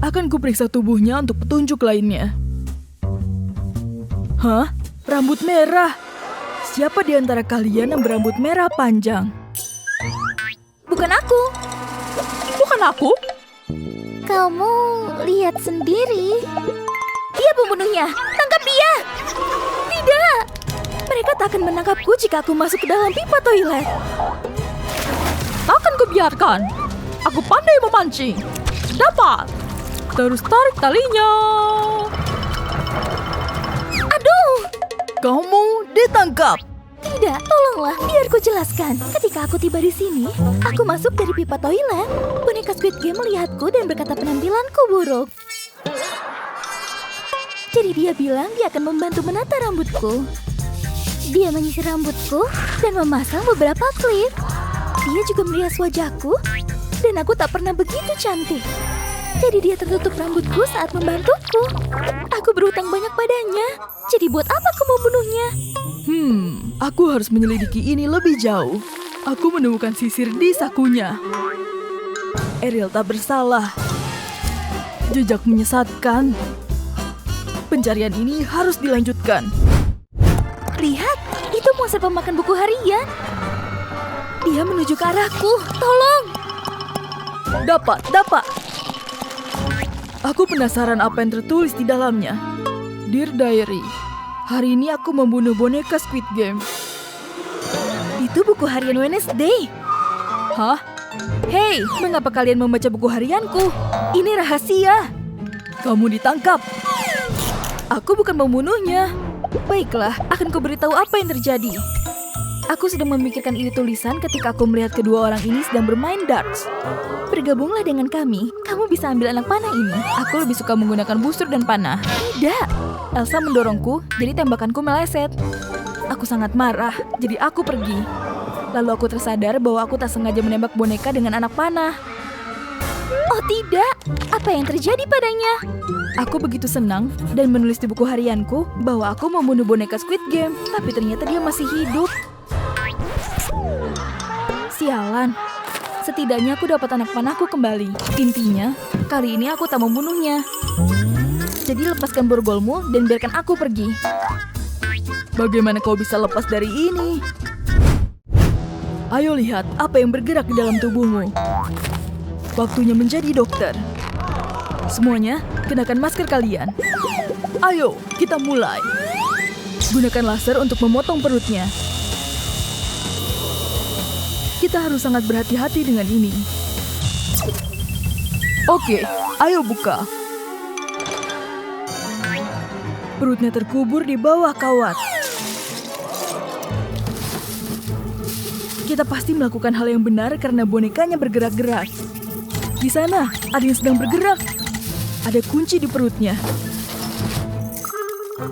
Akan kuperiksa tubuhnya untuk petunjuk lainnya. Hah? Rambut merah? Siapa di antara kalian yang berambut merah panjang? Bukan aku. Bukan aku? Kamu lihat sendiri. Dia pembunuhnya. Tangkap dia. Tidak. Mereka tak akan menangkapku jika aku masuk ke dalam pipa toilet. Takkan kubiarkan. Aku pandai memancing. Dapat. Terus tarik talinya. Aduh. Kamu ditangkap. Tidak, tolonglah, biar ku jelaskan. Ketika aku tiba di sini, aku masuk dari pipa toilet. Boneka Squid Game melihatku dan berkata penampilanku buruk. Jadi dia bilang dia akan membantu menata rambutku. Dia menyisir rambutku dan memasang beberapa klip. Dia juga merias wajahku dan aku tak pernah begitu cantik. Jadi dia tertutup rambutku saat membantuku. Aku berhutang banyak padanya. Jadi buat apa aku membunuhnya? Aku harus menyelidiki ini lebih jauh. Aku menemukan sisir di sakunya. Ariel tak bersalah. Jejak menyesatkan. Pencarian ini harus dilanjutkan. Lihat, itu monster pemakan buku harian. Dia menuju ke arahku. Tolong! Dapat. Aku penasaran apa yang tertulis di dalamnya. Dear Diary, hari ini aku membunuh boneka Squid Game. Itu buku harian Wednesday. Hah? Hei, mengapa kalian membaca buku harianku? Ini rahasia. Kamu ditangkap. Aku bukan pembunuhnya. Baiklah, akan kuberitahu apa yang terjadi. Aku sedang memikirkan ide tulisan ketika aku melihat kedua orang ini sedang bermain darts. Bergabunglah dengan kami. Kamu bisa ambil anak panah ini. Aku lebih suka menggunakan busur dan panah. Tidak. Elsa mendorongku, jadi tembakanku meleset. Aku sangat marah, jadi aku pergi. Lalu aku tersadar bahwa aku tak sengaja menembak boneka dengan anak panah. Oh tidak, apa yang terjadi padanya? Aku begitu senang dan menulis di buku harianku bahwa aku membunuh boneka Squid Game. Tapi ternyata dia masih hidup. Sialan. Setidaknya aku dapat anak panahku kembali. Intinya, kali ini aku tak membunuhnya. Jadi lepaskan borgolmu dan biarkan aku pergi. Bagaimana kau bisa lepas dari ini? Ayo lihat apa yang bergerak di dalam tubuhmu. Waktunya menjadi dokter. Semuanya, kenakan masker kalian. Ayo, kita mulai. Gunakan laser untuk memotong perutnya. Kita harus sangat berhati-hati dengan ini. Oke, ayo buka. Perutnya terkubur di bawah kawat. Kita pasti melakukan hal yang benar karena bonekanya bergerak-gerak. Di sana, ada yang sedang bergerak. Ada kunci di perutnya.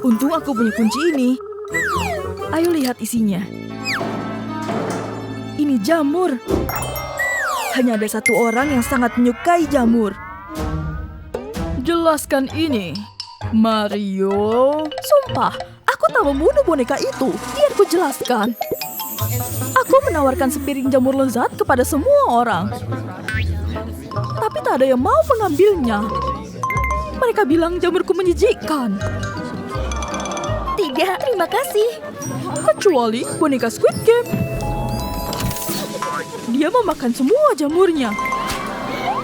Untung aku punya kunci ini. Ayo lihat isinya. Ini jamur. Hanya ada satu orang yang sangat menyukai jamur. Jelaskan ini, Mario. Sumpah, aku tak membunuh boneka itu. Biar ku jelaskan. Aku menawarkan sepiring jamur lezat kepada semua orang. Tapi tak ada yang mau mengambilnya. Mereka bilang jamurku menjijikkan. Tidak, terima kasih. Kecuali boneka Squid Game. Dia memakan semua jamurnya.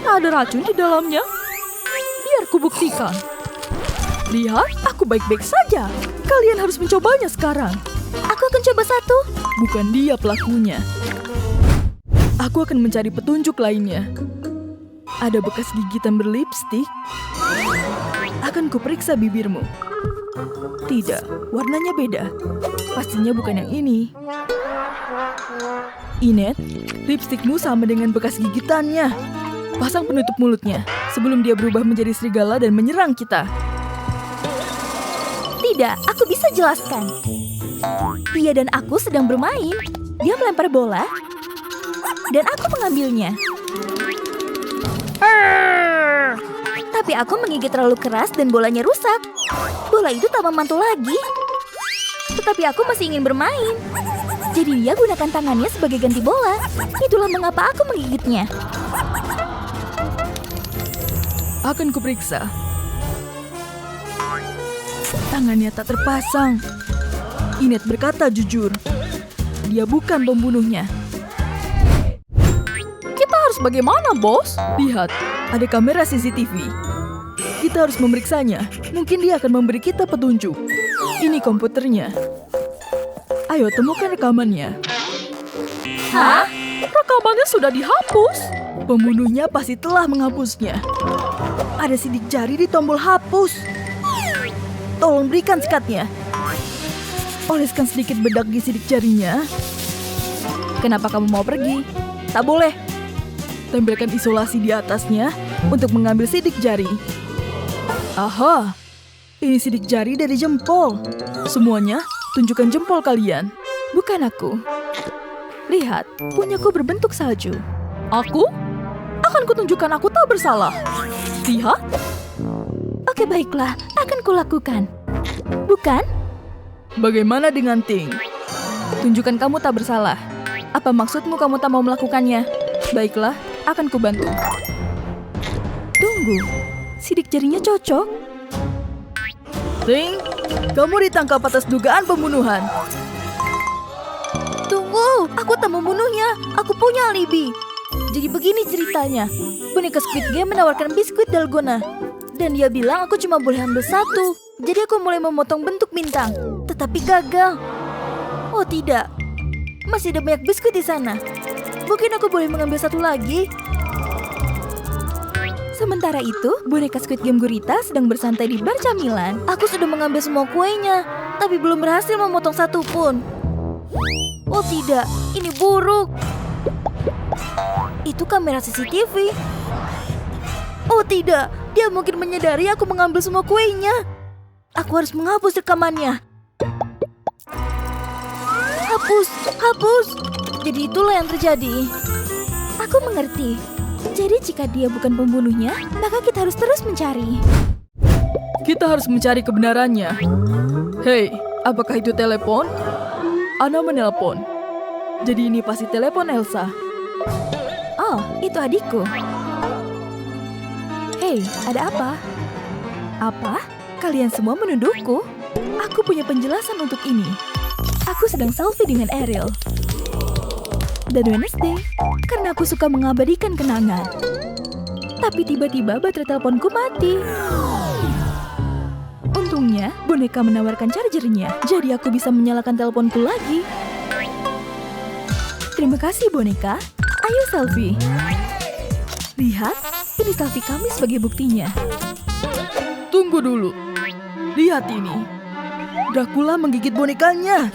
Tak ada racun di dalamnya. Biar ku buktikan. Lihat, aku baik-baik saja. Kalian harus mencobanya sekarang. Aku akan coba satu. Bukan dia pelakunya. Aku akan mencari petunjuk lainnya. Ada bekas gigitan berlipstik. Akan kuperiksa bibirmu. Tidak, warnanya beda. Pastinya bukan yang ini. Inet, lipstikmu sama dengan bekas gigitannya. Pasang penutup mulutnya sebelum dia berubah menjadi serigala dan menyerang kita. Tidak, aku bisa jelaskan. Dia dan aku sedang bermain. Dia melempar bola dan aku mengambilnya. Tapi aku menggigit terlalu keras dan bolanya rusak. Bola itu tak memantul lagi. Tetapi aku masih ingin bermain. Jadi dia gunakan tangannya sebagai ganti bola. Itulah mengapa aku menggigitnya. Akan kuperiksa. Tangannya tak terpasang. Inet berkata jujur. Dia bukan pembunuhnya. Kita harus bagaimana, bos? Lihat, ada kamera CCTV. Kita harus memeriksanya. Mungkin dia akan memberi kita petunjuk. Ini komputernya. Ayo temukan rekamannya. Hah? Rekamannya sudah dihapus. Pembunuhnya pasti telah menghapusnya. Ada sidik jari di tombol hapus. Tolong berikan sikatnya. Oleskan sedikit bedak di sidik jarinya. Kenapa kamu mau pergi? Tak boleh. Tempelkan isolasi di atasnya untuk mengambil sidik jari. Aha, ini sidik jari dari jempol. Semuanya tunjukkan jempol kalian. Bukan aku. Lihat, punyaku berbentuk salju. Aku? Akan kutunjukkan aku tak bersalah. Lihat. Oke, baiklah. Akan kulakukan. Bukan? Bagaimana dengan Ting? Tunjukkan kamu tak bersalah. Apa maksudmu kamu tak mau melakukannya? Baiklah, akan kubantu. Tunggu, sidik jarinya cocok. Ting, kamu ditangkap atas dugaan pembunuhan. Tunggu, aku tak membunuhnya. Aku punya alibi. Jadi begini ceritanya. Boneka Squid Game menawarkan biskuit dalgona. Dan dia bilang aku cuma boleh ambil satu. Jadi aku mulai memotong bentuk bintang. Tetapi gagal. Oh tidak. Masih ada banyak biskuit di sana. Mungkin aku boleh mengambil satu lagi. Sementara itu, boneka Squid Game Gurita sedang bersantai di bar camilan. Aku sudah mengambil semua kuenya, tapi belum berhasil memotong satu pun. Oh tidak, ini buruk. Itu kamera CCTV. Oh tidak, dia mungkin menyadari aku mengambil semua kuenya. Aku harus menghapus rekamannya. Hapus. Jadi itulah yang terjadi. Aku mengerti. Jadi jika dia bukan pembunuhnya, maka kita harus terus mencari. Kita harus mencari kebenarannya. Hei, apakah itu telepon? Ana menelpon. Jadi ini pasti telepon Elsa. Oh, itu adikku. Hei, ada apa? Apa? Kalian semua menuduhku? Aku punya penjelasan untuk ini. Aku sedang selfie dengan Ariel. Dan Wednesday, karena aku suka mengabadikan kenangan. Tapi tiba-tiba baterai teleponku mati. Untungnya, boneka menawarkan chargernya, jadi aku bisa menyalakan teleponku lagi. Terima kasih, boneka. Ayo selfie. Lihat, ini selfie kami sebagai buktinya. Tunggu dulu. Lihat ini. Dracula menggigit bonekanya.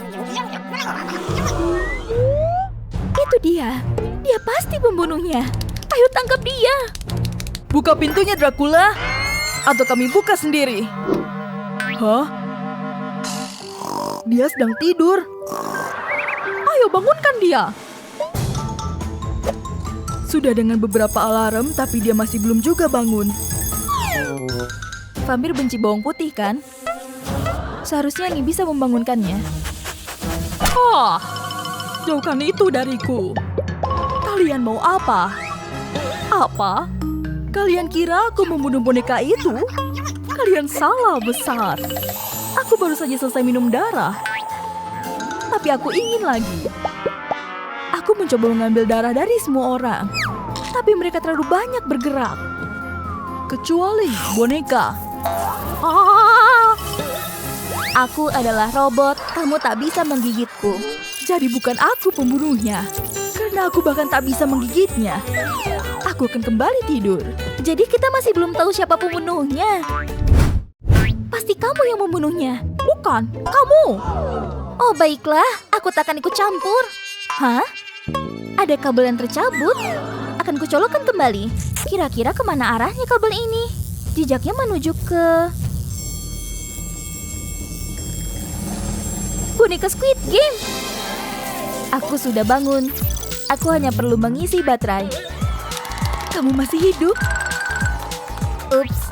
Itu dia. Dia pasti pembunuhnya. Ayo tangkap dia. Buka pintunya, Dracula. Atau kami buka sendiri. Hah? Dia sedang tidur. Ayo bangunkan dia. Sudah dengan beberapa alarm, tapi dia masih belum juga bangun. Vampir benci bawang putih, kan? Seharusnya ini bisa membangunkannya. Jauhkan itu dariku. Kalian mau apa? Apa? Kalian kira aku membunuh boneka itu? Kalian salah besar. Aku baru saja selesai minum darah. Tapi aku ingin lagi. Aku mencoba mengambil darah dari semua orang. Tapi mereka terlalu banyak bergerak. Kecuali boneka. Aku adalah robot. Kamu tak bisa menggigitku. Jadi bukan aku pembunuhnya. Karena aku bahkan tak bisa menggigitnya. Aku akan kembali tidur. Jadi kita masih belum tahu siapa pembunuhnya. Pasti kamu yang membunuhnya. Bukan, kamu. Oh baiklah, aku tak akan ikut campur. Hah? Ada kabel yang tercabut? Akan kucolokkan kembali. Kira-kira kemana arahnya kabel ini? Jejaknya menuju ke... boneka Squid Game. Aku sudah bangun. Aku hanya perlu mengisi baterai. Kamu masih hidup? Ups,